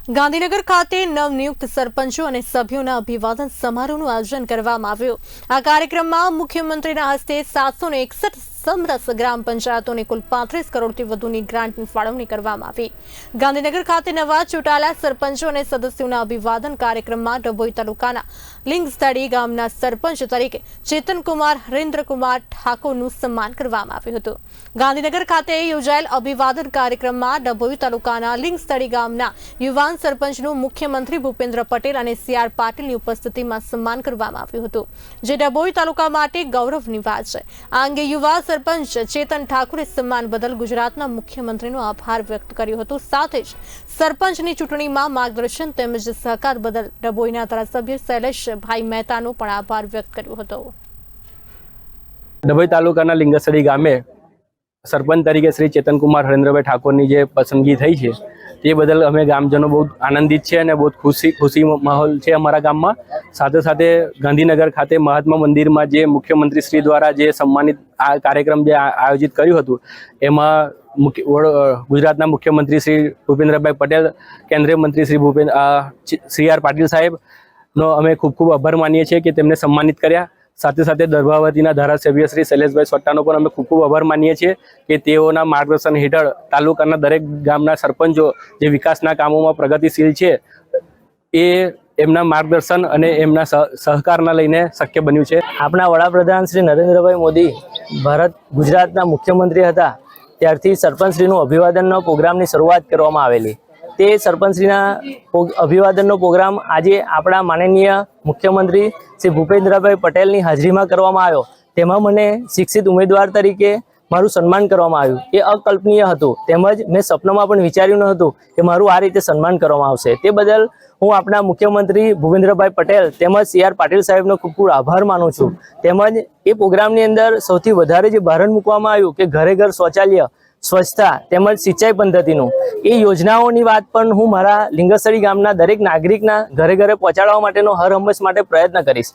ગાંધીનગર ખાતે નવનિયુક્ત સરપંચો અને સભ્યોના અભિવાદન સમારોહનું આયોજન કરવામાં આવ્યું। આ કાર્યક્રમમાં મુખ્યમંત્રીના હસ્તે 761 સમરસ ગ્રામ પંચાયતોને કુલ 35 કરોડથી વધુની ગ્રાન્ટની ફાળવણી કરવામાં આવી। ગાંધીનગર ખાતે નવા ચૂંટાયેલા સરપંચો અને સદસ્યોના અભિવાદન કાર્યક્રમમાં ડભોઈ તાલુકાના લિંગસ્થળી ગામના સરપંચ તરીકે ચેતનકુમાર હરેન્દ્રકુમાર ઠાકોરનું સન્માન કરવામાં આવ્યું હતું। ગાંધીનગર ખાતે યોજાયેલ અભિવાદન કાર્યક્રમમાં ડભોઈ તાલુકાના લિંગસ્થળી ગામના યુવાન સરપંચનું મુખ્યમંત્રી ભૂપેન્દ્ર પટેલ અને સીઆર પાટીલની ઉપસ્થિતિમાં સન્માન કરવામાં આવ્યું હતું, જે ડભોઈ તાલુકા માટે ગૌરવની વાત છે। આ અંગે યુવા સરપંચ ચેતન ઠાકોરે સન્માન બદલ ગુજરાતના મુખ્યમંત્રીનો આભાર વ્યક્ત કર્યો હતો। સાથે જ સરપંચની ચૂંટણીમાં માર્ગદર્શન તેમજ સહકાર બદલ ડભોઈના ધારાસભ્ય શૈલેષભાઈ મહેતાનો પણ આભાર વ્યક્ત કર્યો હતો। ડભોઈ તાલુકાના લિંગસ્થળી ગામે સરપંચ તરીકે શ્રી ચેતનકુમાર હરેન્દ્રભાઈ ઠાકોરની જે પસંદગી થઈ છે તે બદલ અમે ગામજનો બહુ આનંદિત છે અને બહુ ખુશી માહોલ છે અમારા ગામમાં। સાથે સાથે ગાંધીનગર ખાતે મહાત્મા મંદિરમાં જે મુખ્યમંત્રી શ્રી દ્વારા જે સન્માનિત આ કાર્યક્રમ જે આયોજિત કર્યું હતું એમાં ગુજરાતના મુખ્યમંત્રી શ્રી ભૂપેન્દ્રભાઈ પટેલ, કેન્દ્રીય મંત્રી શ્રી સીઆર પાટીલ સાહેબનો અમે ખૂબ આભાર માનીએ છીએ કે તેમને સન્માનિત કર્યા। સાથે સાથે દર્ભાવતીના ધારાસભ્ય શ્રી શૈલેષભાઈ સોટ્ટાનો પણ અમે ખૂબ આભાર માનીએ છીએ કે તેઓના માર્ગદર્શન હેઠળ તાલુકાના દરેક ગામના સરપંચો જે વિકાસના કામોમાં પ્રગતિશીલ છે એ એમના માર્ગદર્શન અને એમના સહકારના લઈને શક્ય બન્યું છે। આપણા વડાપ્રધાન શ્રી નરેન્દ્રભાઈ મોદી ગુજરાતના મુખ્યમંત્રી હતા ત્યારથી સરપંચશ્રીનું અભિવાદનનો પ્રોગ્રામની શરૂઆત કરવામાં આવેલી। તે સરપંચશ્રીના અભિવાદનનો પ્રોગ્રામ આજે આપણા માનનીય મુખ્યમંત્રી શ્રી ભૂપેન્દ્રભાઈ પટેલની હાજરીમાં કરવામાં આવ્યો। તેમાં મને શિક્ષિત ઉમેદવાર તરીકે મારું સન્માન કરવામાં આવ્યું। એ અકલ્પનીય હતું, તેમજ મેં સપનામાં પણ વિચાર્યું ન હતું કે મારું આ રીતે સન્માન કરવામાં આવશે। તે બદલ હું આપણા મુખ્યમંત્રી ભૂપેન્દ્રભાઈ પટેલ તેમજ સીઆર પાટીલ સાહેબનો ખૂબ આભાર માનું છું। તેમજ એ પ્રોગ્રામની અંદર સૌથી વધારે જે ભારણ મૂકવામાં આવ્યું કે ઘરે ઘર શૌચાલય, સ્વચ્છતા તેમજ સિંચાઈ પદ્ધતિનું એ યોજનાઓની વાત પણ હું મારા લિંગસ્થળી ગામના દરેક નાગરિકના ઘરે ઘરે પહોંચાડવા માટેનો હર હંમેશ માટે પ્રયત્ન કરીશ।